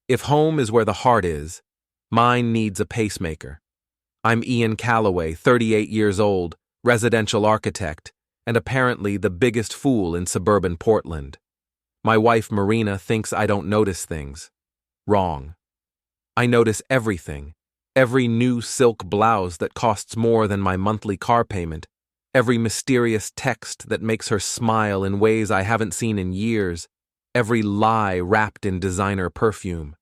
If home is where the heart is, mine needs a pacemaker. I'm Ian Calloway, 38 years old, residential architect, and apparently the biggest fool in suburban Portland. My wife Marina thinks I don't notice things. Wrong. I notice everything. Every new silk blouse that costs more than my monthly car payment. Every mysterious text that makes her smile in ways I haven't seen in years. Every lie wrapped in designer perfume.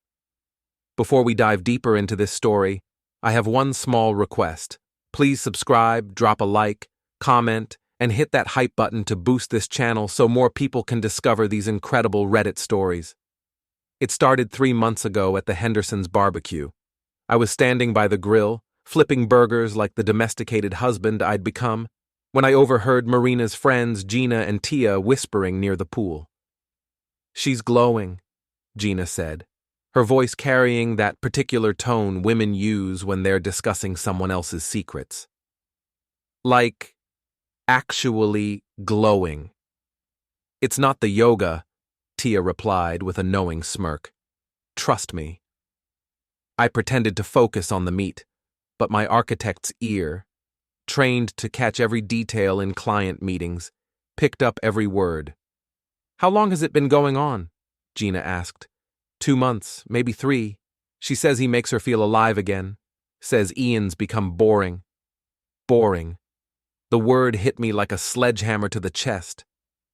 Before we dive deeper into this story, I have one small request. Please subscribe, drop a like, comment, and hit that hype button to boost this channel so more people can discover these incredible Reddit stories. It started 3 months ago at the Henderson's barbecue. I was standing by the grill, flipping burgers like the domesticated husband I'd become, when I overheard Marina's friends Gina and Tia whispering near the pool. "She's glowing," Gina said, her voice carrying that particular tone women use when they're discussing someone else's secrets. Like, actually glowing. "It's not the yoga," Tia replied with a knowing smirk. "Trust me." I pretended to focus on the meat, but my architect's ear, trained to catch every detail in client meetings, picked up every word. "How long has it been going on?" Gina asked. 2 months, maybe 3. She says he makes her feel alive again. Says Ian's become boring. Boring. The word hit me like a sledgehammer to the chest.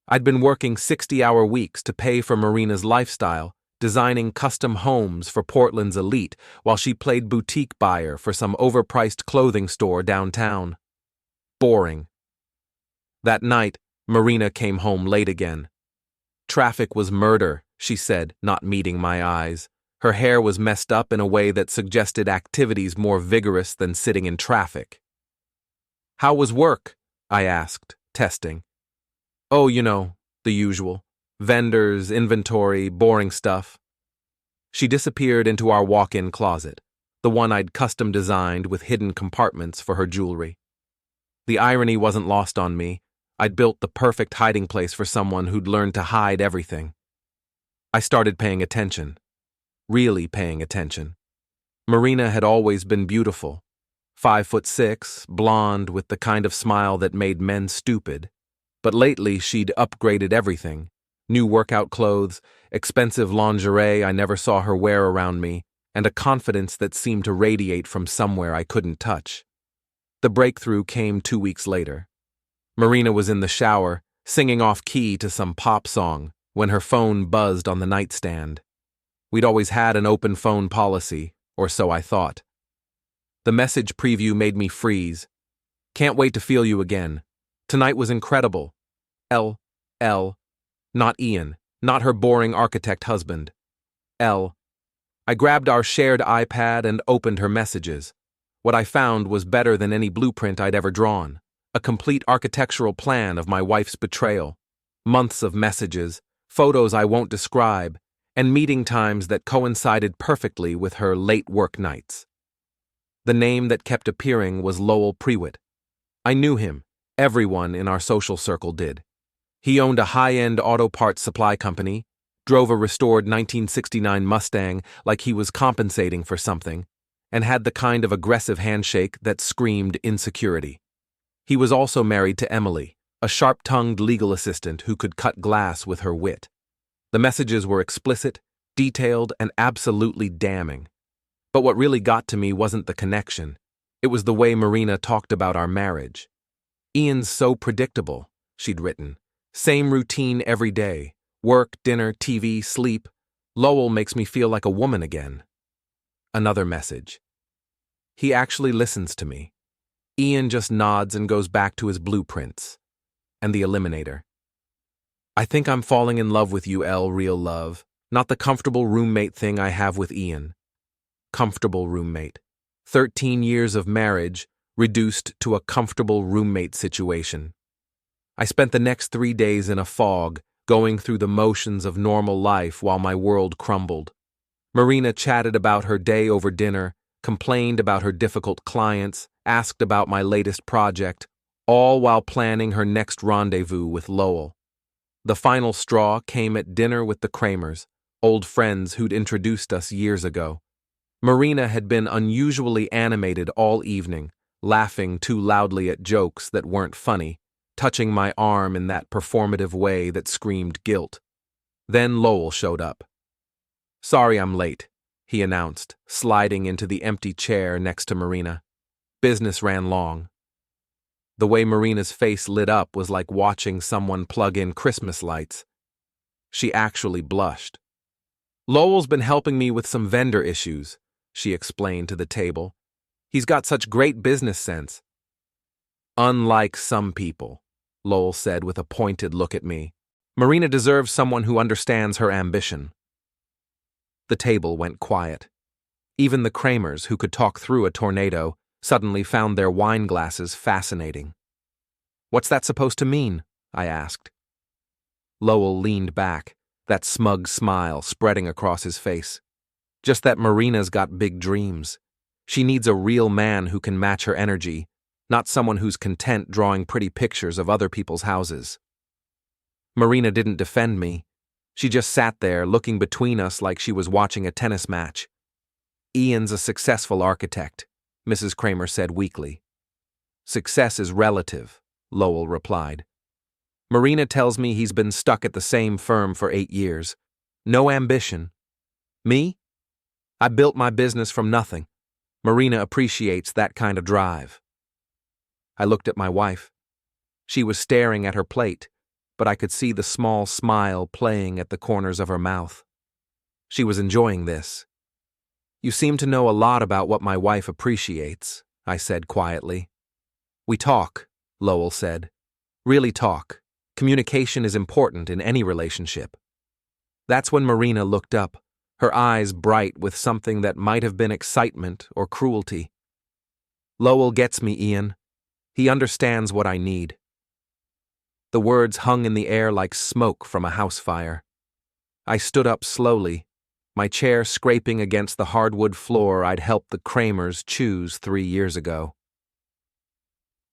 I'd been working 60-hour weeks to pay for Marina's lifestyle, designing custom homes for Portland's elite while she played boutique buyer for some overpriced clothing store downtown. Boring. That night, Marina came home late again. "Traffic was murder," she said, not meeting my eyes. Her hair was messed up in a way that suggested activities more vigorous than sitting in traffic. "How was work?" I asked, testing. "Oh, the usual. Vendors, inventory, boring stuff." She disappeared into our walk-in closet, the one I'd custom designed with hidden compartments for her jewelry. The irony wasn't lost on me. I'd built the perfect hiding place for someone who'd learned to hide everything. I started paying attention. Really paying attention. Marina had always been beautiful. 5'6", blonde with the kind of smile that made men stupid. But lately she'd upgraded everything. New workout clothes, expensive lingerie I never saw her wear around me, and a confidence that seemed to radiate from somewhere I couldn't touch. The breakthrough came 2 weeks later. Marina was in the shower, singing off-key to some pop song, when her phone buzzed on the nightstand. We'd always had an open phone policy, or so I thought. The message preview made me freeze. "Can't wait to feel you again. Tonight was incredible. L. Not Ian, not her boring architect husband. L. I grabbed our shared iPad and opened her messages. What I found was better than any blueprint I'd ever drawn. A complete architectural plan of my wife's betrayal. Months of messages, photos I won't describe, and meeting times that coincided perfectly with her late work nights. The name that kept appearing was Lowell Prewitt. I knew him. Everyone in our social circle did. He owned a high-end auto parts supply company, drove a restored 1969 Mustang like he was compensating for something, and had the kind of aggressive handshake that screamed insecurity. He was also married to Emily, a sharp-tongued legal assistant who could cut glass with her wit. The messages were explicit, detailed, and absolutely damning. But what really got to me wasn't the connection. It was the way Marina talked about our marriage. "Ian's so predictable," she'd written. "Same routine every day. Work, dinner, TV, sleep. Lowell makes me feel like a woman again." Another message. "He actually listens to me. Ian just nods and goes back to his blueprints." And the eliminator. "I think I'm falling in love with you, L, real love. Not the comfortable roommate thing I have with Ian." Comfortable roommate. 13 years of marriage reduced to a comfortable roommate situation. I spent the next 3 days in a fog, going through the motions of normal life while my world crumbled. Marina chatted about her day over dinner, complained about her difficult clients, asked about my latest project, all while planning her next rendezvous with Lowell. The final straw came at dinner with the Kramers, old friends who'd introduced us years ago. Marina had been unusually animated all evening, laughing too loudly at jokes that weren't funny, touching my arm in that performative way that screamed guilt. Then Lowell showed up. "Sorry I'm late," he announced, sliding into the empty chair next to Marina. "Business ran long." The way Marina's face lit up was like watching someone plug in Christmas lights. She actually blushed. "Lowell's been helping me with some vendor issues," she explained to the table. "He's got such great business sense." "Unlike some people," Lowell said with a pointed look at me. "Marina deserves someone who understands her ambition." The table went quiet. Even the Kramers, who could talk through a tornado, suddenly found their wine glasses fascinating. "What's that supposed to mean?" I asked. Lowell leaned back, that smug smile spreading across his face. "Just that Marina's got big dreams. She needs a real man who can match her energy, not someone who's content drawing pretty pictures of other people's houses." Marina didn't defend me. She just sat there, looking between us like she was watching a tennis match. "Ian's a successful architect," Mrs. Kramer said weakly. "Success is relative," Lowell replied. "Marina tells me he's been stuck at the same firm for 8 years. No ambition. Me? I built my business from nothing. Marina appreciates that kind of drive." I looked at my wife. She was staring at her plate, but I could see the small smile playing at the corners of her mouth. She was enjoying this. "You seem to know a lot about what my wife appreciates," I said quietly. "We talk," Lowell said. "Really talk. Communication is important in any relationship." That's when Marina looked up, her eyes bright with something that might have been excitement or cruelty. "Lowell gets me, Ian. He understands what I need." The words hung in the air like smoke from a house fire. I stood up slowly, my chair scraping against the hardwood floor I'd helped the Kramers choose 3 years ago.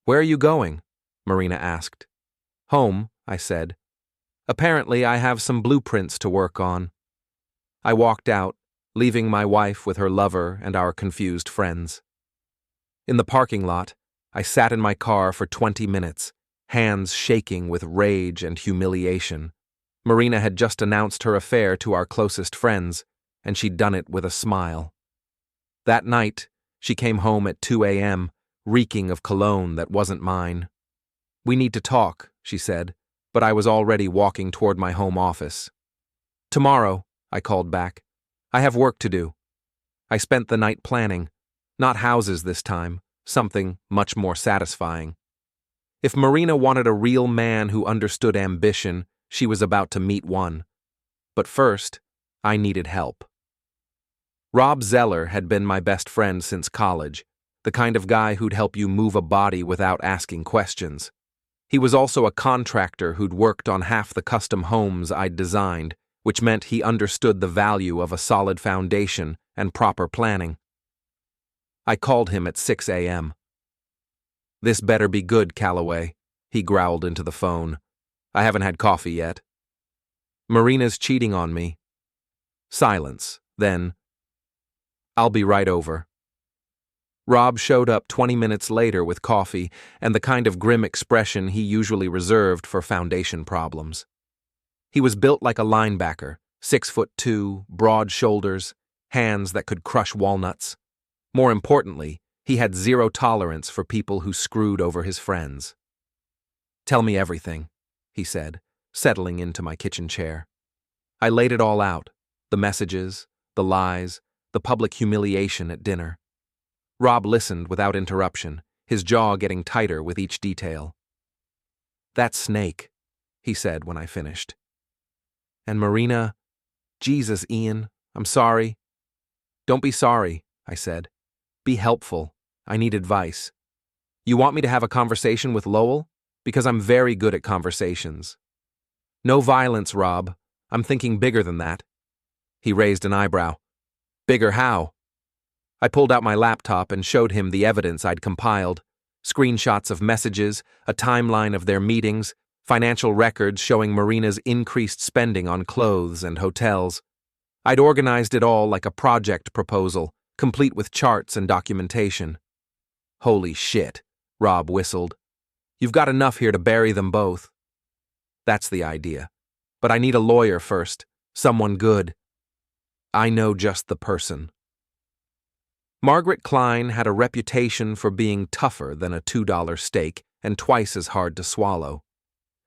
"Where are you going?" Marina asked. "Home," I said. "Apparently I have some blueprints to work on." I walked out, leaving my wife with her lover and our confused friends. In the parking lot, I sat in my car for 20 minutes, hands shaking with rage and humiliation. Marina had just announced her affair to our closest friends, and she'd done it with a smile. That night, she came home at 2 a.m., reeking of cologne that wasn't mine. "We need to talk," she said, but I was already walking toward my home office. "Tomorrow," I called back. "I have work to do." I spent the night planning. Not houses this time, something much more satisfying. If Marina wanted a real man who understood ambition, she was about to meet one. But first, I needed help. Rob Zeller had been my best friend since college, the kind of guy who'd help you move a body without asking questions. He was also a contractor who'd worked on half the custom homes I'd designed, which meant he understood the value of a solid foundation and proper planning. I called him at 6 a.m. "This better be good, Calloway," he growled into the phone. "I haven't had coffee yet." "Marina's cheating on me." Silence, then, "I'll be right over." Rob showed up 20 minutes later with coffee and the kind of grim expression he usually reserved for foundation problems. He was built like a linebacker, 6'2", broad shoulders, hands that could crush walnuts. More importantly, he had zero tolerance for people who screwed over his friends. "Tell me everything," he said, settling into my kitchen chair. I laid it all out, the messages, the lies, the public humiliation at dinner. Rob listened without interruption, his jaw getting tighter with each detail. "That snake," he said when I finished. "And Marina, Jesus, Ian, I'm sorry." "Don't be sorry," I said. "Be helpful. I need advice. You want me to have a conversation with Lowell? Because I'm very good at conversations." "No violence, Rob. I'm thinking bigger than that." He raised an eyebrow. "Bigger how?" I pulled out my laptop and showed him the evidence I'd compiled. Screenshots of messages, a timeline of their meetings, financial records showing Marina's increased spending on clothes and hotels. I'd organized it all like a project proposal, complete with charts and documentation. Holy shit, Rob whistled. You've got enough here to bury them both. That's the idea. But I need a lawyer first, someone good. I know just the person. Margaret Klein had a reputation for being tougher than a $2 steak and twice as hard to swallow.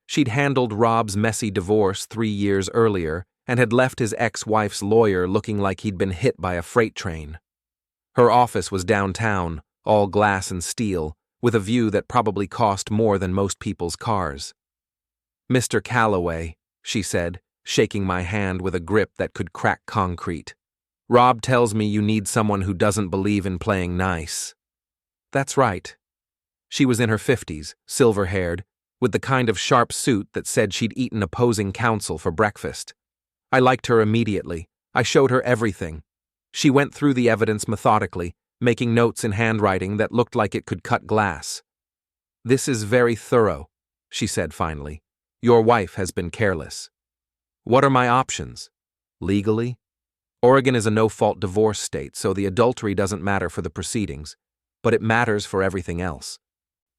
She'd handled Rob's messy divorce 3 years earlier and had left his ex-wife's lawyer looking like he'd been hit by a freight train. Her office was downtown, all glass and steel, with a view that probably cost more than most people's cars. Mr. Calloway, she said, shaking my hand with a grip that could crack concrete. Rob tells me you need someone who doesn't believe in playing nice. That's right. She was in her 50s, silver-haired, with the kind of sharp suit that said she'd eaten opposing counsel for breakfast. I liked her immediately. I showed her everything. She went through the evidence methodically, making notes in handwriting that looked like it could cut glass. This is very thorough, she said finally. Your wife has been careless. What are my options? Legally? Oregon is a no-fault divorce state, so the adultery doesn't matter for the proceedings, but it matters for everything else.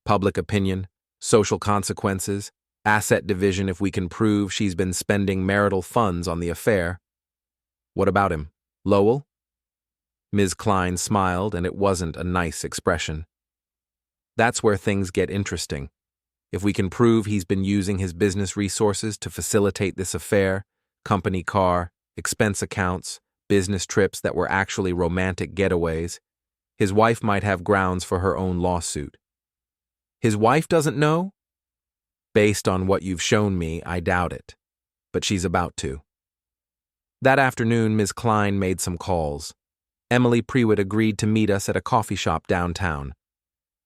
Public opinion, social consequences, asset division if we can prove she's been spending marital funds on the affair. What about him? Lowell? Ms. Klein smiled, and it wasn't a nice expression. That's where things get interesting. If we can prove he's been using his business resources to facilitate this affair, company car, expense accounts, business trips that were actually romantic getaways, his wife might have grounds for her own lawsuit. His wife doesn't know? Based on what you've shown me, I doubt it. But she's about to. That afternoon, Ms. Klein made some calls. Emily Prewitt agreed to meet us at a coffee shop downtown.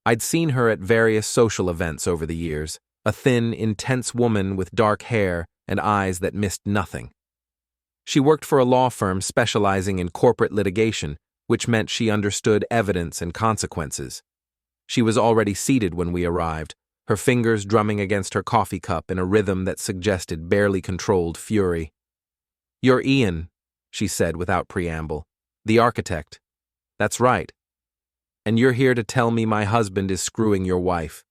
I'd seen her at various social events over the years, a thin, intense woman with dark hair and eyes that missed nothing. She worked for a law firm specializing in corporate litigation, which meant she understood evidence and consequences. She was already seated when we arrived, her fingers drumming against her coffee cup in a rhythm that suggested barely controlled fury. You're Ian, she said without preamble. The architect. That's right. And you're here to tell me my husband is screwing your wife.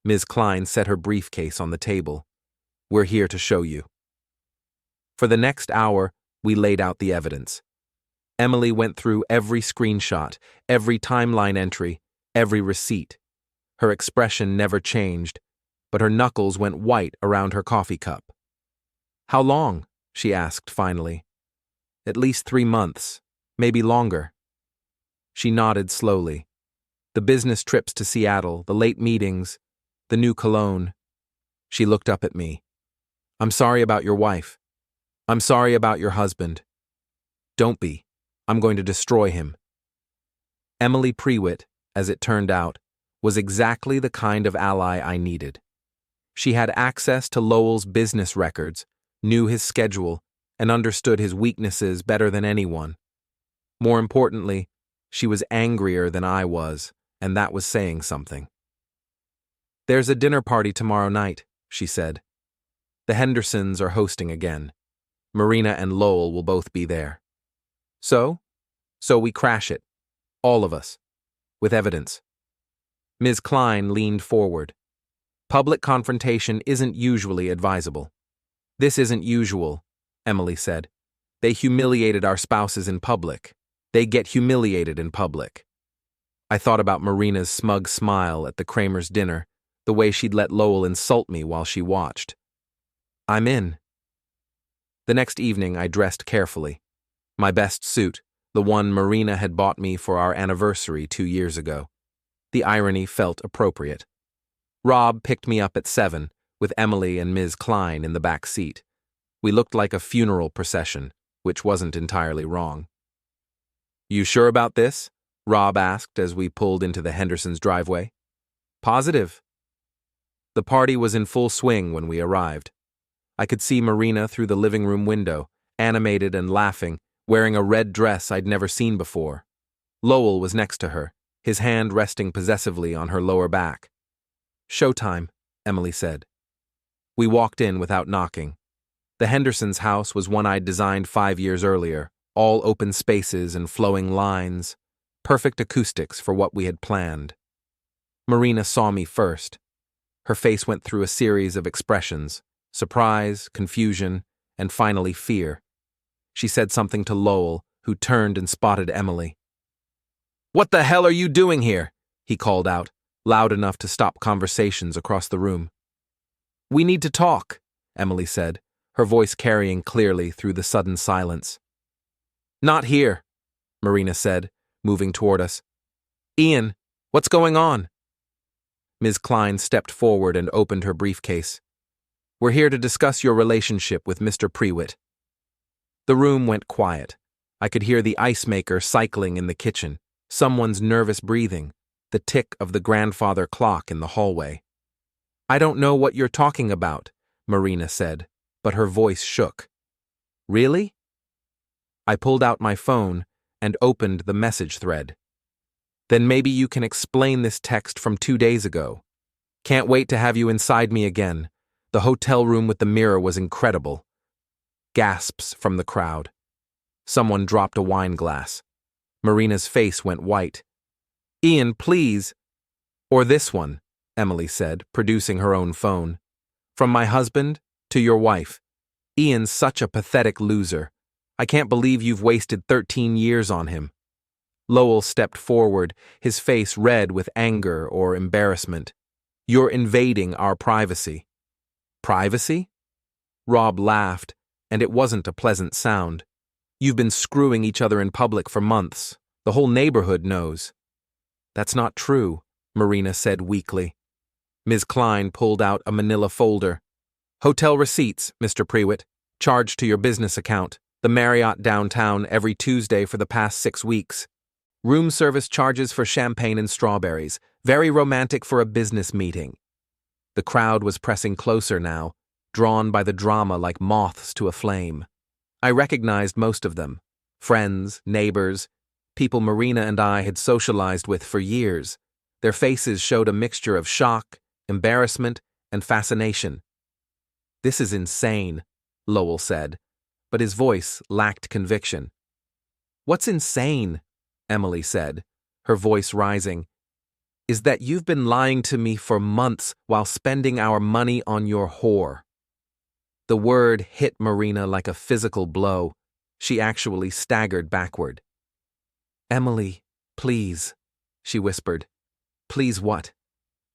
Ms. Klein set her briefcase on the table. We're here to show you. For the next hour, we laid out the evidence. Emily went through every screenshot, every timeline entry, every receipt. Her expression never changed, but her knuckles went white around her coffee cup. How long? She asked finally. At least 3 months, maybe longer. She nodded slowly. The business trips to Seattle, the late meetings, the new cologne. She looked up at me. I'm sorry about your wife. I'm sorry about your husband. Don't be. I'm going to destroy him. Emily Prewitt, as it turned out, was exactly the kind of ally I needed. She had access to Lowell's business records, knew his schedule, and understood his weaknesses better than anyone. More importantly, she was angrier than I was, and that was saying something. There's a dinner party tomorrow night, she said. The Hendersons are hosting again. Marina and Lowell will both be there. So we crash it. All of us. With evidence. Ms. Klein leaned forward. Public confrontation isn't usually advisable. This isn't usual, Emily said. They humiliated our spouses in public. They get humiliated in public. I thought about Marina's smug smile at the Kramers' dinner, the way she'd let Lowell insult me while she watched. I'm in. The next evening I dressed carefully. My best suit, the one Marina had bought me for our anniversary 2 years ago. The irony felt appropriate. Rob picked me up at 7, with Emily and Ms. Klein in the back seat. We looked like a funeral procession, which wasn't entirely wrong. You sure about this? Rob asked as we pulled into the Hendersons' driveway. Positive. The party was in full swing when we arrived. I could see Marina through the living room window, animated and laughing, wearing a red dress I'd never seen before. Lowell was next to her, his hand resting possessively on her lower back. Showtime, Emily said. We walked in without knocking. The Hendersons' house was one I'd designed 5 years earlier, all open spaces and flowing lines, perfect acoustics for what we had planned. Marina saw me first. Her face went through a series of expressions: surprise, confusion, and finally fear. She said something to Lowell, who turned and spotted Emily. "What the hell are you doing here?" he called out, loud enough to stop conversations across the room. "We need to talk," Emily said, her voice carrying clearly through the sudden silence. "Not here," Marina said, moving toward us. "Ian, what's going on?" Ms. Klein stepped forward and opened her briefcase. "We're here to discuss your relationship with Mr. Prewitt." The room went quiet. I could hear the ice maker cycling in the kitchen, someone's nervous breathing, the tick of the grandfather clock in the hallway. "I don't know what you're talking about," Marina said, but her voice shook. "Really?" I pulled out my phone and opened the message thread. "Then maybe you can explain this text from 2 days ago. Can't wait to have you inside me again. The hotel room with the mirror was incredible." Gasps from the crowd. Someone dropped a wine glass. Marina's face went white. "Ian, please." "Or this one," Emily said, producing her own phone. "From my husband to your wife. Ian's such a pathetic loser. I can't believe you've wasted 13 years on him." Lowell stepped forward, his face red with anger or embarrassment. "You're invading our privacy." "Privacy?" Rob laughed, and it wasn't a pleasant sound. "You've been screwing each other in public for months. The whole neighborhood knows." "That's not true," Marina said weakly. Ms. Klein pulled out a manila folder. "Hotel receipts, Mr. Prewitt, charged to your business account, the Marriott downtown every Tuesday for the past 6 weeks. Room service charges for champagne and strawberries, very romantic for a business meeting." The crowd was pressing closer now, drawn by the drama like moths to a flame. I recognized most of them: friends, neighbors, people Marina and I had socialized with for years. Their faces showed a mixture of shock, embarrassment, and fascination. "This is insane," Lowell said, but his voice lacked conviction. "What's insane?" Emily said, her voice rising. "Is that you've been lying to me for months while spending our money on your whore." The word hit Marina like a physical blow. She actually staggered backward. "Emily, please," she whispered. "Please what?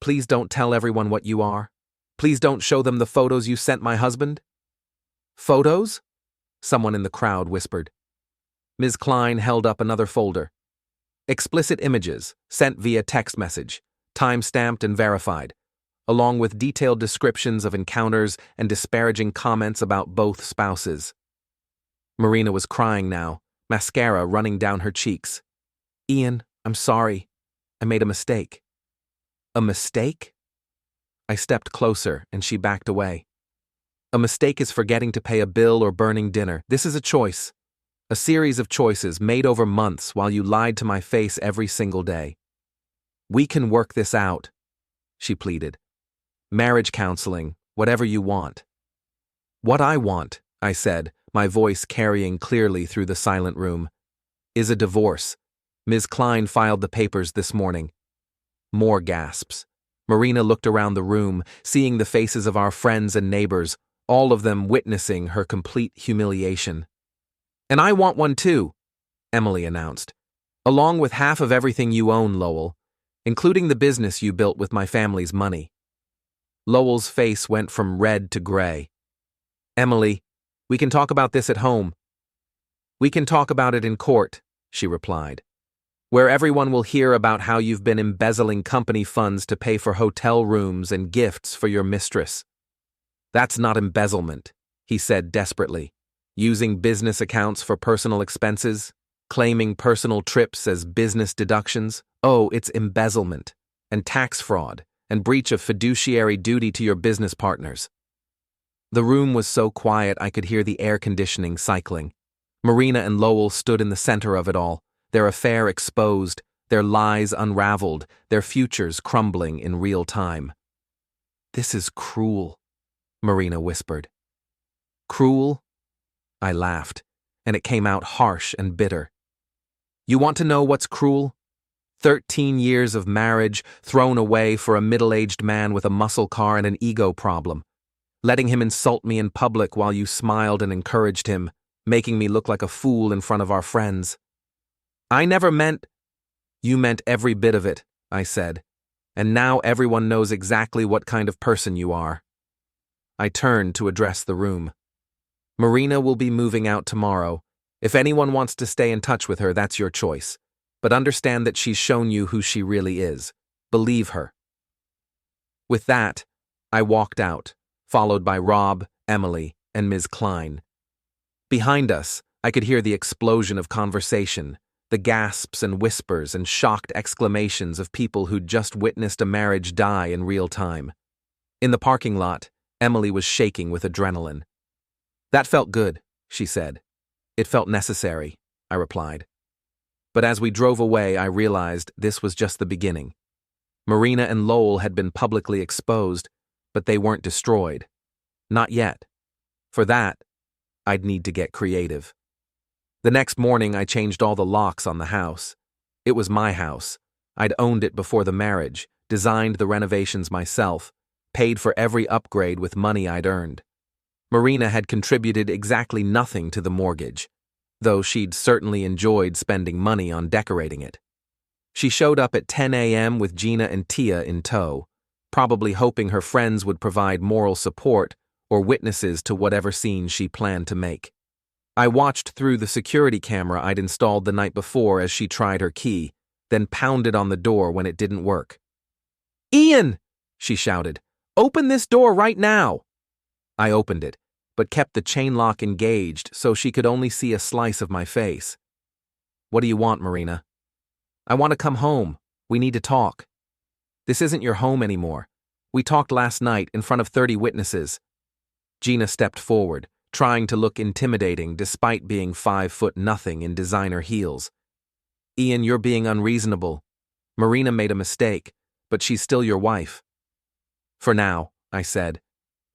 Please don't tell everyone what you are. Please don't show them the photos you sent my husband." "Photos?" someone in the crowd whispered. Ms. Klein held up another folder. "Explicit images, sent via text message, time-stamped and verified, along with detailed descriptions of encounters and disparaging comments about both spouses." Marina was crying now, mascara running down her cheeks. "Ian, I'm sorry. I made a mistake." "A mistake?" I stepped closer, and she backed away. "A mistake is forgetting to pay a bill or burning dinner. This is a choice. A series of choices made over months while you lied to my face every single day. We can work this out," she pleaded. "Marriage counseling, whatever you want." "What I want," I said, my voice carrying clearly through the silent room, "is a divorce. Ms. Klein filed the papers this morning." More gasps. Marina looked around the room, seeing the faces of our friends and neighbors, all of them witnessing her complete humiliation. "And I want one too," Emily announced, "along with half of everything you own, Lowell, including the business you built with my family's money." Lowell's face went from red to gray. "Emily, we can talk about this at home." "We can talk about it in court," she replied, "where everyone will hear about how you've been embezzling company funds to pay for hotel rooms and gifts for your mistress." "That's not embezzlement," he said desperately. "Using business accounts for personal expenses, claiming personal trips as business deductions. Oh, it's embezzlement, and tax fraud, and breach of fiduciary duty to your business partners." The room was so quiet I could hear the air conditioning cycling. Marina and Lowell stood in the center of it all, their affair exposed, their lies unraveled, their futures crumbling in real time. "This is cruel," Marina whispered. Cruel? I laughed, and it came out harsh and bitter. You want to know what's cruel? 13 years of marriage thrown away for a middle-aged man with a muscle car and an ego problem. Letting him insult me in public while you smiled and encouraged him, making me look like a fool in front of our friends. I never meant— You meant every bit of it, I said, and now everyone knows exactly what kind of person you are. I turned to address the room. Marina will be moving out tomorrow. If anyone wants to stay in touch with her, that's your choice. But understand that she's shown you who she really is. Believe her. With that, I walked out, followed by Rob, Emily, and Ms. Klein. Behind us, I could hear the explosion of conversation, the gasps and whispers and shocked exclamations of people who'd just witnessed a marriage die in real time. In the parking lot, Emily was shaking with adrenaline. That felt good, she said. It felt necessary, I replied. But as we drove away, I realized this was just the beginning. Marina and Lowell had been publicly exposed, but they weren't destroyed. Not yet. For that, I'd need to get creative. The next morning, I changed all the locks on the house. It was my house. I'd owned it before the marriage, designed the renovations myself, paid for every upgrade with money I'd earned. Marina had contributed exactly nothing to the mortgage, though she'd certainly enjoyed spending money on decorating it. She showed up at 10 a.m. with Gina and Tia in tow, probably hoping her friends would provide moral support or witnesses to whatever scene she planned to make. I watched through the security camera I'd installed the night before as she tried her key, then pounded on the door when it didn't work. "Ian!" she shouted. "Open this door right now!" I opened it, but kept the chain lock engaged so she could only see a slice of my face. "What do you want, Marina?" "I want to come home. We need to talk." "This isn't your home anymore. We talked last night in front of 30 witnesses. Gina stepped forward, trying to look intimidating despite being 5'0" in designer heels. "Ian, you're being unreasonable. Marina made a mistake, but she's still your wife." "For now," I said.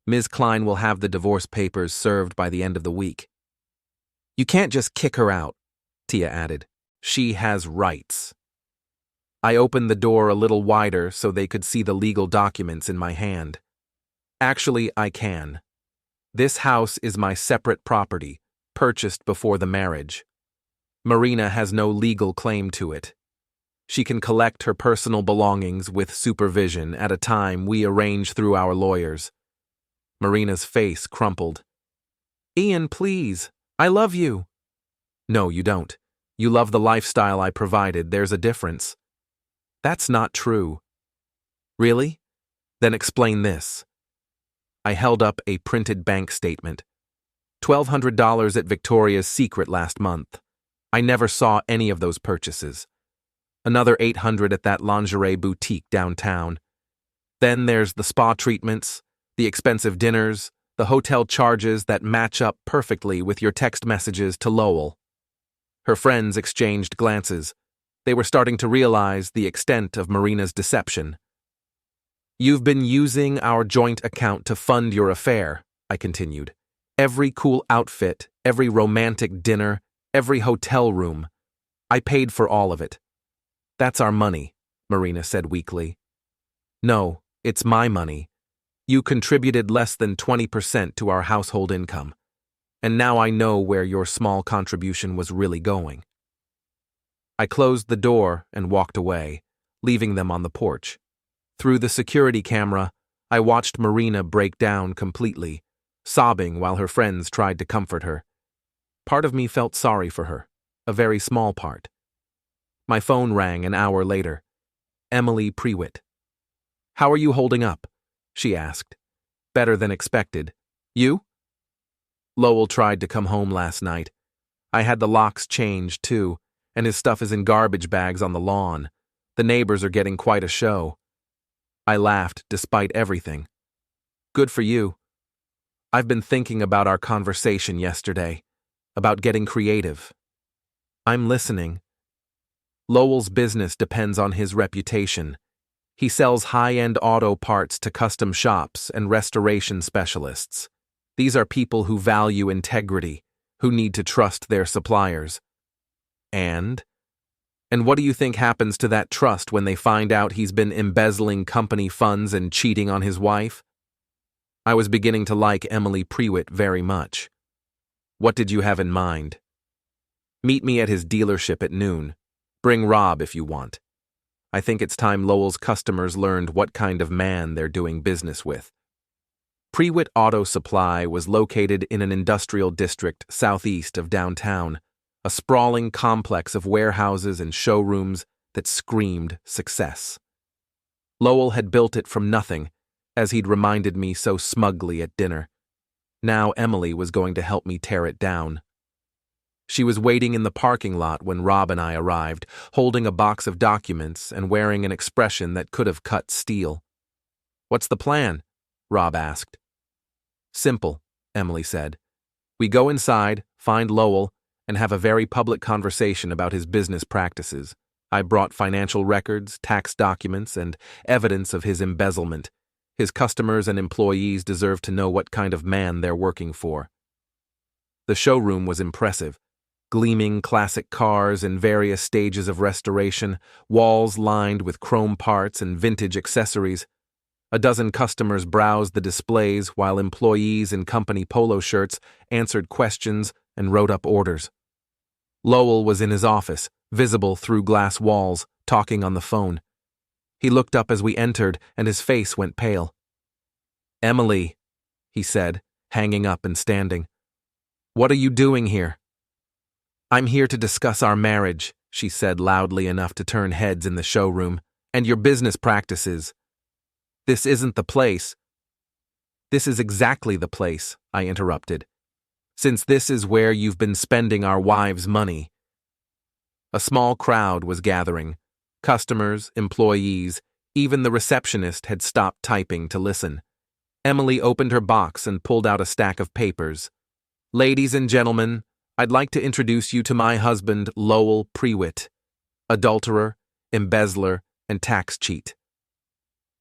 "Ms. Klein will have the divorce papers served by the end of the week." "You can't just kick her out," Tia added. "She has rights." I opened the door a little wider so they could see the legal documents in my hand. "Actually, I can. This house is my separate property, purchased before the marriage. Marina has no legal claim to it. She can collect her personal belongings with supervision at a time we arrange through our lawyers." Marina's face crumpled. "Ian, please. I love you." "No, you don't. You love the lifestyle I provided. There's a difference." "That's not true." "Really? Then explain this." I held up a printed bank statement. $1,200 at Victoria's Secret last month. I never saw any of those purchases. Another $800 at that lingerie boutique downtown. Then there's the spa treatments, the expensive dinners, the hotel charges that match up perfectly with your text messages to Lowell. Her friends exchanged glances. They were starting to realize the extent of Marina's deception. "You've been using our joint account to fund your affair," I continued. "Every cool outfit, every romantic dinner, every hotel room. I paid for all of it." "That's our money," Marina said weakly. "No, it's my money. You contributed less than 20% to our household income. And now I know where your small contribution was really going." I closed the door and walked away, leaving them on the porch. Through the security camera, I watched Marina break down completely, sobbing while her friends tried to comfort her. Part of me felt sorry for her, a very small part. My phone rang an hour later. Emily Prewitt. "How are you holding up?" she asked. "Better than expected. You?" "Lowell tried to come home last night. I had the locks changed, too, and his stuff is in garbage bags on the lawn. The neighbors are getting quite a show." I laughed despite everything. "Good for you. I've been thinking about our conversation yesterday, about getting creative." "I'm listening." "Lowell's business depends on his reputation. He sells high-end auto parts to custom shops and restoration specialists. These are people who value integrity, who need to trust their suppliers. And what do you think happens to that trust when they find out he's been embezzling company funds and cheating on his wife? I was beginning to like Emily Prewitt very much. What did you have in mind? Meet me at his dealership at noon. Bring Rob if you want. I think it's time Lowell's customers learned what kind of man they're doing business with. Prewitt Auto Supply was located in an industrial district southeast of downtown, a sprawling complex of warehouses and showrooms that screamed success. Lowell had built it from nothing, as he'd reminded me so smugly at dinner. Now Emily was going to help me tear it down. She was waiting in the parking lot when Rob and I arrived, holding a box of documents and wearing an expression that could have cut steel. "What's the plan?" Rob asked. "Simple," Emily said. "We go inside, find Lowell, and have a very public conversation about his business practices. I brought financial records, tax documents, and evidence of his embezzlement. His customers and employees deserve to know what kind of man they're working for." The showroom was impressive. Gleaming classic cars in various stages of restoration, walls lined with chrome parts and vintage accessories. A dozen customers browsed the displays while employees in company polo shirts answered questions and wrote up orders. Lowell was in his office, visible through glass walls, talking on the phone. He looked up as we entered, and his face went pale. "Emily," he said, hanging up and standing. "What are you doing here?" "I'm here to discuss our marriage," she said loudly enough to turn heads in the showroom, "and your business practices." "This isn't the place." "This is exactly the place," I interrupted, "since this is where you've been spending our wives' money." A small crowd was gathering. Customers, employees, even the receptionist had stopped typing to listen. Emily opened her box and pulled out a stack of papers. "Ladies and gentlemen, I'd like to introduce you to my husband, Lowell Prewitt, adulterer, embezzler, and tax cheat."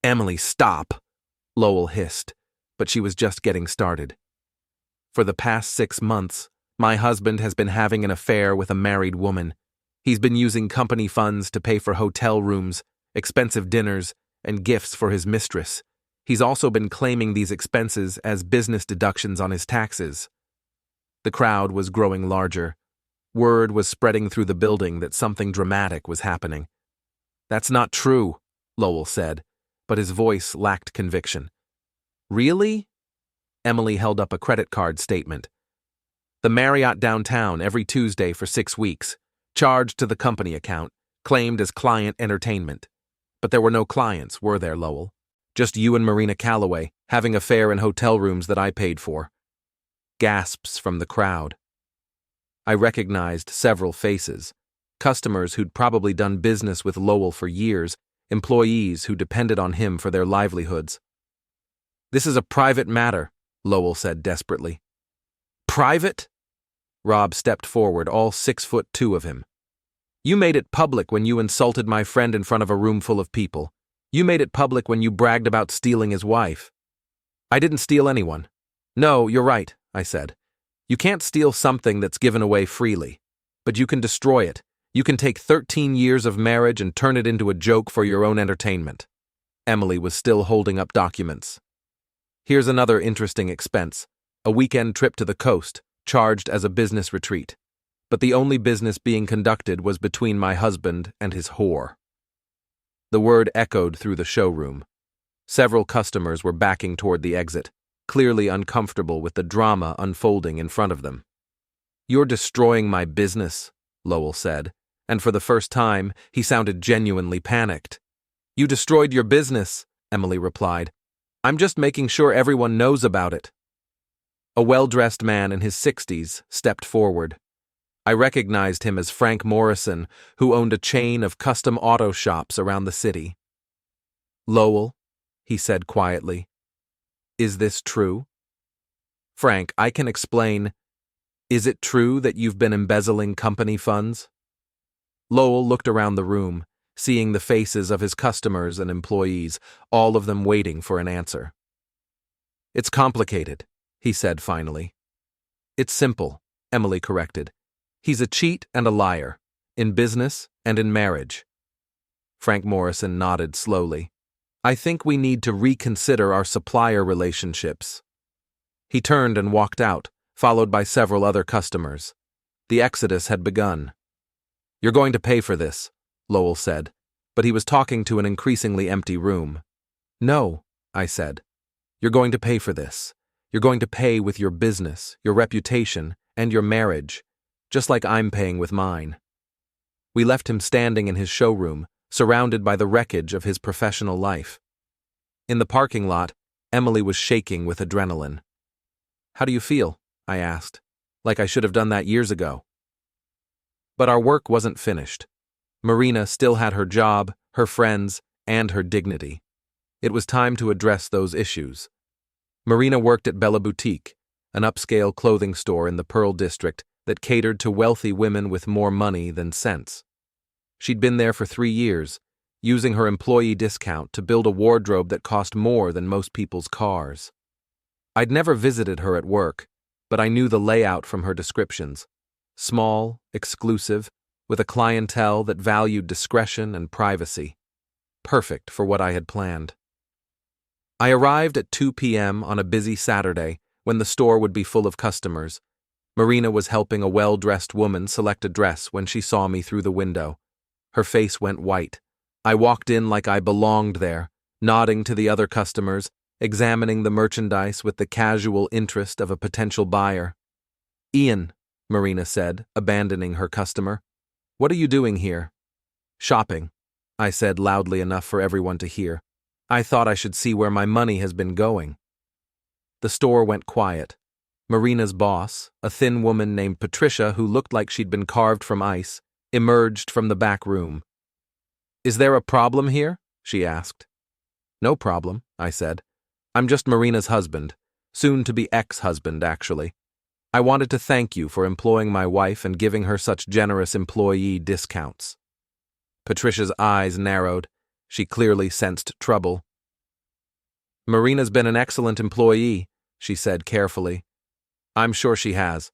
"Emily, stop," Lowell hissed, but she was just getting started. "For the past 6 months, my husband has been having an affair with a married woman. He's been using company funds to pay for hotel rooms, expensive dinners, and gifts for his mistress. He's also been claiming these expenses as business deductions on his taxes." The crowd was growing larger. Word was spreading through the building that something dramatic was happening. "That's not true," Lowell said, but his voice lacked conviction. "Really?" Emily held up a credit card statement. "The Marriott downtown every Tuesday for 6 weeks, charged to the company account, claimed as client entertainment. But there were no clients, were there, Lowell? Just you and Marina Calloway, having a fare in hotel rooms that I paid for." Gasps from the crowd. I recognized several faces. Customers who'd probably done business with Lowell for years, employees who depended on him for their livelihoods. "This is a private matter," Lowell said desperately. "Private?" Rob stepped forward, all 6'2" of him. "You made it public when you insulted my friend in front of a room full of people. You made it public when you bragged about stealing his wife." "I didn't steal anyone." "No, you're right," I said. "You can't steal something that's given away freely. But you can destroy it. You can take 13 years of marriage and turn it into a joke for your own entertainment." Emily was still holding up documents. "Here's another interesting expense. A weekend trip to the coast, charged as a business retreat. But the only business being conducted was between my husband and his whore." The word echoed through the showroom. Several customers were backing toward the exit, clearly uncomfortable with the drama unfolding in front of them. "You're destroying my business," Lowell said, and for the first time, he sounded genuinely panicked. "You destroyed your business," Emily replied. "I'm just making sure everyone knows about it." A well-dressed man in his 60s stepped forward. I recognized him as Frank Morrison, who owned a chain of custom auto shops around the city. "Lowell," he said quietly, "is this true?" "Frank, I can explain. Is it true that you've been embezzling company funds?" Lowell looked around the room, seeing the faces of his customers and employees, all of them waiting for an answer. "It's complicated," he said finally. It's simple, Emily corrected. He's a cheat and a liar, in business and in marriage. Frank Morrison nodded slowly. I think we need to reconsider our supplier relationships. He turned and walked out, followed by several other customers. The exodus had begun. You're going to pay for this, Lowell said, but he was talking to an increasingly empty room. No, I said. You're going to pay for this. You're going to pay with your business, your reputation, and your marriage, just like I'm paying with mine. We left him standing in his showroom, surrounded by the wreckage of his professional life. In the parking lot, Emily was shaking with adrenaline. How do you feel? I asked, like I should have done that years ago. But our work wasn't finished. Marina still had her job, her friends, and her dignity. It was time to address those issues. Marina worked at Bella Boutique, an upscale clothing store in the Pearl District that catered to wealthy women with more money than sense. She'd been there for 3 years, using her employee discount to build a wardrobe that cost more than most people's cars. I'd never visited her at work, but I knew the layout from her descriptions. Small, exclusive, with a clientele that valued discretion and privacy. Perfect for what I had planned. I arrived at 2 p.m. on a busy Saturday when the store would be full of customers. Marina was helping a well-dressed woman select a dress when she saw me through the window. Her face went white. I walked in like I belonged there, nodding to the other customers, examining the merchandise with the casual interest of a potential buyer. Ian, Marina said, abandoning her customer. What are you doing here? Shopping, I said loudly enough for everyone to hear. I thought I should see where my money has been going. The store went quiet. Marina's boss, a thin woman named Patricia who looked like she'd been carved from ice, emerged from the back room. Is there a problem here? She asked. No problem, I said. I'm just Marina's husband, soon to be ex-husband, actually. I wanted to thank you for employing my wife and giving her such generous employee discounts. Patricia's eyes narrowed. She clearly sensed trouble. Marina's been an excellent employee, she said carefully. I'm sure she has.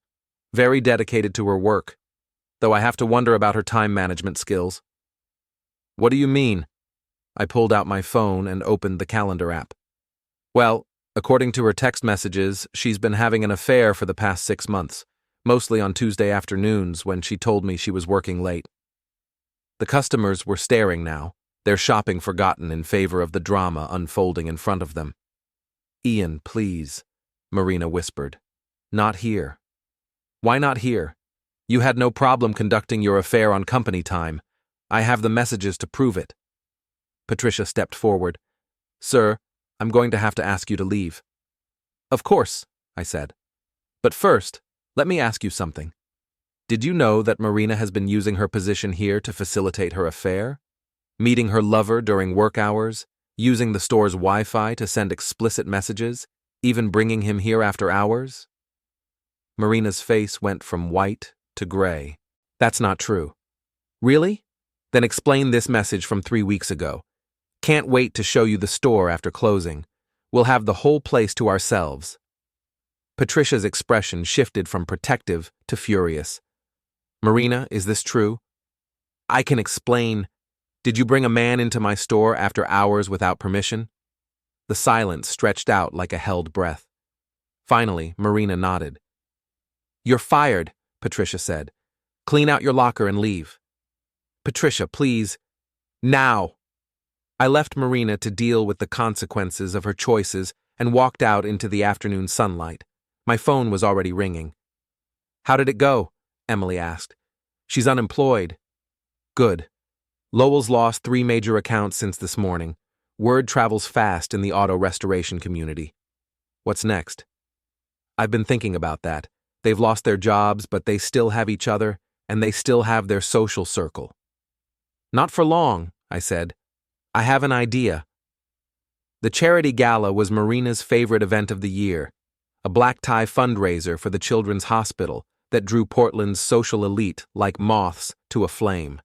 Very dedicated to her work, though I have to wonder about her time management skills. What do you mean? I pulled out my phone and opened the calendar app. Well, according to her text messages, she's been having an affair for the past 6 months, mostly on Tuesday afternoons when she told me she was working late. The customers were staring now, their shopping forgotten in favor of the drama unfolding in front of them. Ian, please, Marina whispered. Not here. Why not here? You had no problem conducting your affair on company time. I have the messages to prove it. Patricia stepped forward. Sir, I'm going to have to ask you to leave. Of course, I said. But first, let me ask you something. Did you know that Marina has been using her position here to facilitate her affair? Meeting her lover during work hours, using the store's Wi-Fi to send explicit messages, even bringing him here after hours? Marina's face went from white to gray. That's not true. Really? Then explain this message from 3 weeks ago. Can't wait to show you the store after closing. We'll have the whole place to ourselves. Patricia's expression shifted from protective to furious. Marina, is this true? I can explain. Did you bring a man into my store after hours without permission? The silence stretched out like a held breath. Finally, Marina nodded. You're fired, Patricia said. Clean out your locker and leave. Patricia, please. Now! I left Marina to deal with the consequences of her choices and walked out into the afternoon sunlight. My phone was already ringing. How did it go? Emily asked. She's unemployed. Good. Lowell's lost 3 major accounts since this morning. Word travels fast in the auto restoration community. What's next? I've been thinking about that. They've lost their jobs, but they still have each other, and they still have their social circle. Not for long, I said. I have an idea. The charity gala was Marina's favorite event of the year, a black tie fundraiser for the Children's Hospital that drew Portland's social elite like moths to a flame.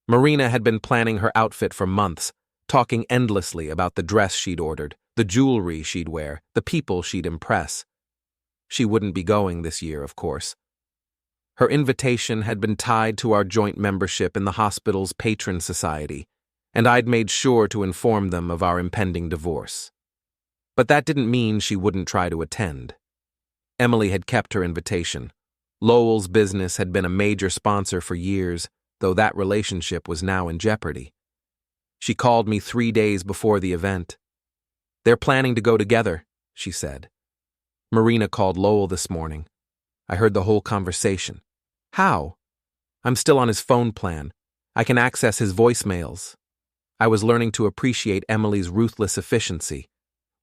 Marina had been planning her outfit for months, talking endlessly about the dress she'd ordered, the jewelry she'd wear, the people she'd impress. She wouldn't be going this year, of course. Her invitation had been tied to our joint membership in the hospital's patron society, and I'd made sure to inform them of our impending divorce. But that didn't mean she wouldn't try to attend. Emily had kept her invitation. Lowell's business had been a major sponsor for years, though that relationship was now in jeopardy. She called me 3 days before the event. "They're planning to go together," she said. "Marina called Lowell this morning. I heard the whole conversation." "How?" "I'm still on his phone plan. I can access his voicemails." I was learning to appreciate Emily's ruthless efficiency.